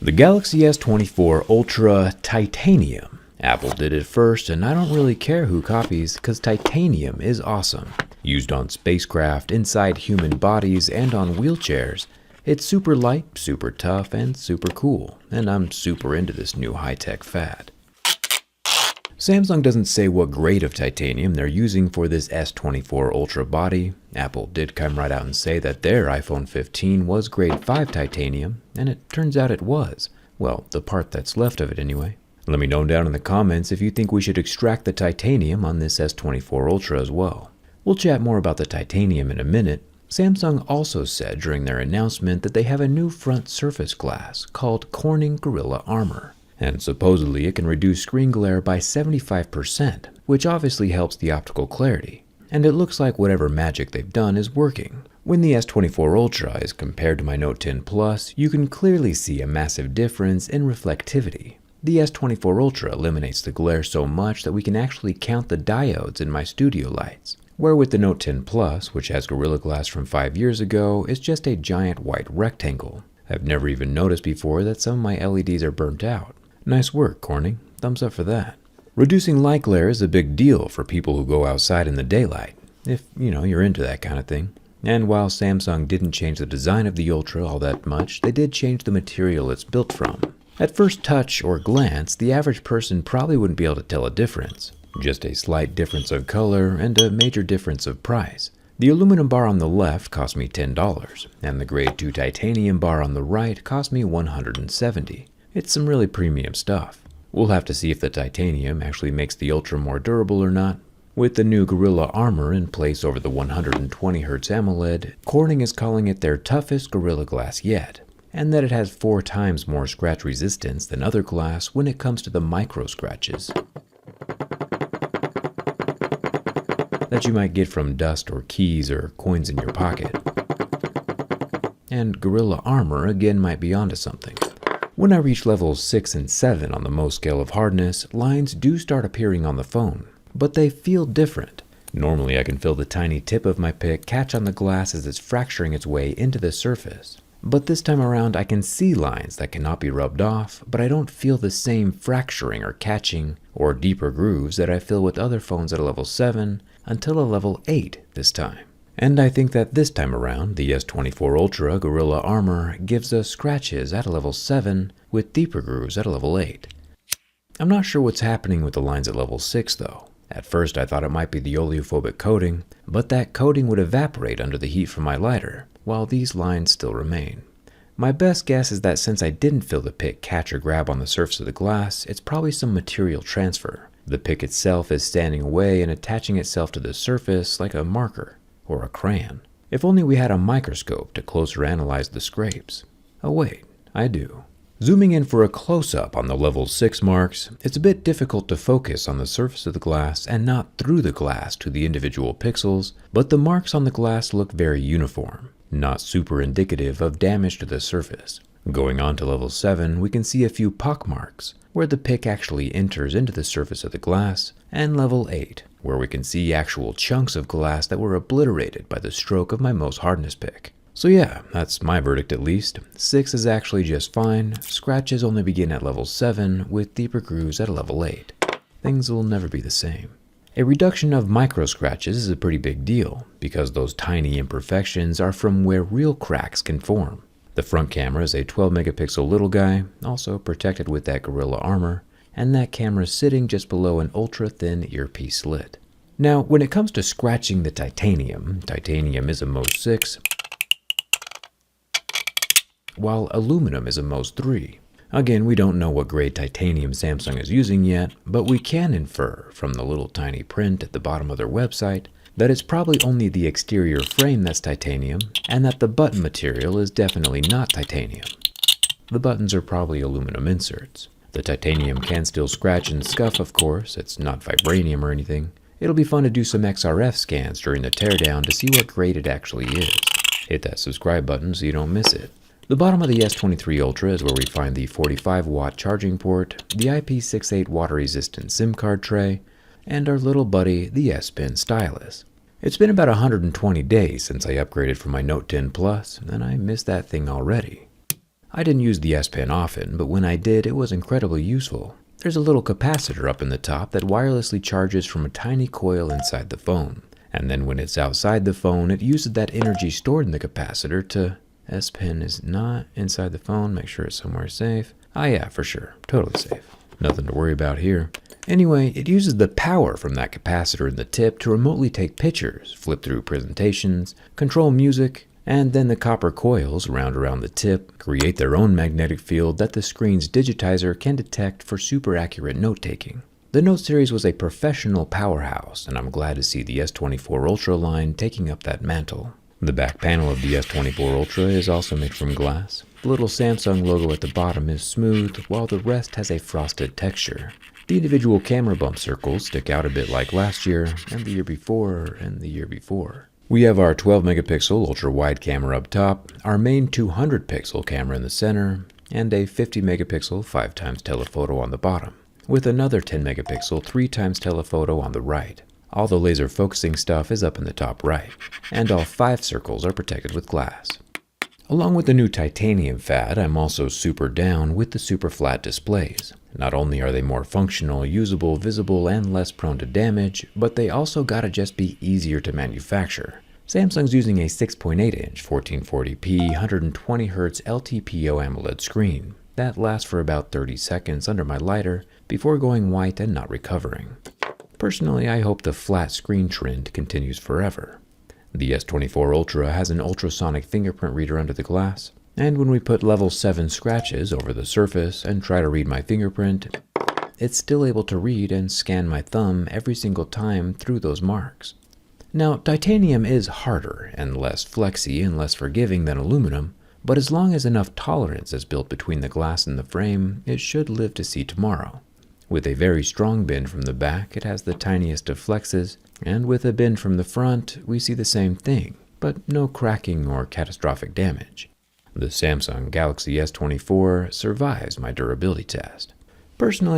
The Galaxy S24 Ultra Titanium. Apple did it first, and I don't really care who copies, cause titanium is awesome. Used on spacecraft, inside human bodies, and on wheelchairs, it's super light, super tough, and super cool, and I'm super into this new high-tech fad. Samsung doesn't say what grade of titanium they're using for this S24 Ultra body. Apple did come right out and say that their iPhone 15 was grade 5 titanium, and it turns out it was. Well, the part that's left of it anyway. Let me know down in the comments if you think we should extract the titanium on this S24 Ultra as well. We'll chat more about the titanium in a minute. Samsung also said during their announcement that they have a new front surface glass called Corning Gorilla Armor. And supposedly it can reduce screen glare by 75%, which obviously helps the optical clarity. And it looks like whatever magic they've done is working. When the S24 Ultra is compared to my Note 10 Plus, you can clearly see a massive difference in reflectivity. The S24 Ultra eliminates the glare so much that we can actually count the diodes in my studio lights. Where with the Note 10 Plus, which has Gorilla Glass from 5 years ago, is just a giant white rectangle. I've never even noticed before that some of my LEDs are burnt out. Nice work, Corning. Thumbs up for that. Reducing light glare is a big deal for people who go outside in the daylight, if, you're into that kind of thing. And while Samsung didn't change the design of the Ultra all that much, they did change the material it's built from. At first touch or glance, the average person probably wouldn't be able to tell a difference. Just a slight difference of color and a major difference of price. The aluminum bar on the left cost me $10, and the grade 2 titanium bar on the right cost me $170. It's some really premium stuff. We'll have to see if the titanium actually makes the Ultra more durable or not. With the new Gorilla Armor in place over the 120Hz AMOLED, Corning is calling it their toughest Gorilla Glass yet, and that it has 4 times more scratch resistance than other glass when it comes to the micro scratches that you might get from dust or keys or coins in your pocket. And Gorilla Armor again might be onto something. When I reach levels 6 and 7 on the Mohs scale of hardness, lines do start appearing on the phone, but they feel different. Normally I can feel the tiny tip of my pick catch on the glass as it's fracturing its way into the surface. But this time around I can see lines that cannot be rubbed off, but I don't feel the same fracturing or catching or deeper grooves that I feel with other phones at a level 7 until a level 8 this time. And I think that this time around, the S24 Ultra Gorilla Armor gives us scratches at a level 7 with deeper grooves at a level 8. I'm not sure what's happening with the lines at level 6 though. At first I thought it might be the oleophobic coating, but that coating would evaporate under the heat from my lighter, while these lines still remain. My best guess is that since I didn't feel the pick catch or grab on the surface of the glass, it's probably some material transfer. The pick itself is standing away and attaching itself to the surface like a marker. Or a crayon. If only we had a microscope to closer analyze the scrapes. Oh wait, I do. Zooming in for a close-up on the level 6 marks, it's a bit difficult to focus on the surface of the glass and not through the glass to the individual pixels, but the marks on the glass look very uniform, not super indicative of damage to the surface. Going on to level 7, we can see a few pock marks, where the pick actually enters into the surface of the glass, and level 8, where we can see actual chunks of glass that were obliterated by the stroke of my Mohs hardness pick. So yeah, that's my verdict at least. 6 is actually just fine, scratches only begin at level 7, with deeper grooves at level 8. Things will never be the same. A reduction of micro scratches is a pretty big deal, because those tiny imperfections are from where real cracks can form. The front camera is a 12 megapixel little guy, also protected with that Gorilla Armor, and that camera is sitting just below an ultra-thin earpiece slit. Now, when it comes to scratching the titanium is a Mohs 6, while aluminum is a Mohs 3. Again, we don't know what grade titanium Samsung is using yet, but we can infer from the little tiny print at the bottom of their website that it's probably only the exterior frame that's titanium, and that the button material is definitely not titanium. The buttons are probably aluminum inserts. The titanium can still scratch and scuff, of course. It's not vibranium or anything. It'll be fun to do some XRF scans during the teardown to see what grade it actually is. Hit that subscribe button so you don't miss it. The bottom of the S23 Ultra is where we find the 45-watt charging port, the IP68 water-resistant SIM card tray, and our little buddy, the S Pen stylus. It's been about 120 days since I upgraded from my Note 10 Plus, and I miss that thing already. I didn't use the S Pen often, but when I did, it was incredibly useful. There's a little capacitor up in the top that wirelessly charges from a tiny coil inside the phone. And then when it's outside the phone, it uses that energy stored in the capacitor to... S Pen is not inside the phone. Make sure it's somewhere safe. Ah yeah, for sure. Totally safe. Nothing to worry about here. Anyway, it uses the power from that capacitor in the tip to remotely take pictures, flip through presentations, control music, and then the copper coils around the tip create their own magnetic field that the screen's digitizer can detect for super accurate note-taking. The Note series was a professional powerhouse, and I'm glad to see the S24 Ultra line taking up that mantle. The back panel of the S24 Ultra is also made from glass. The little Samsung logo at the bottom is smooth, while the rest has a frosted texture. The individual camera bump circles stick out a bit like last year, and the year before, and the year before. We have our 12 megapixel ultra-wide camera up top, our main 200 pixel camera in the center, and a 50 megapixel 5x telephoto on the bottom, with another 10 megapixel 3x telephoto on the right. All the laser focusing stuff is up in the top right, and all 5 circles are protected with glass. Along with the new titanium fad, I'm also super down with the super flat displays. Not only are they more functional, usable, visible, and less prone to damage, but they also gotta just be easier to manufacture. Samsung's using a 6.8-inch 1440p 120Hz LTPO AMOLED screen that lasts for about 30 seconds under my lighter before going white and not recovering. Personally, I hope the flat screen trend continues forever. The S24 Ultra has an ultrasonic fingerprint reader under the glass, and when we put level 7 scratches over the surface and try to read my fingerprint, it's still able to read and scan my thumb every single time through those marks. Now, titanium is harder and less flexy and less forgiving than aluminum, but as long as enough tolerance is built between the glass and the frame, it should live to see tomorrow. With a very strong bend from the back, it has the tiniest of flexes, and with a bend from the front, we see the same thing, but no cracking or catastrophic damage. The Samsung Galaxy S24 survives my durability test. Personally,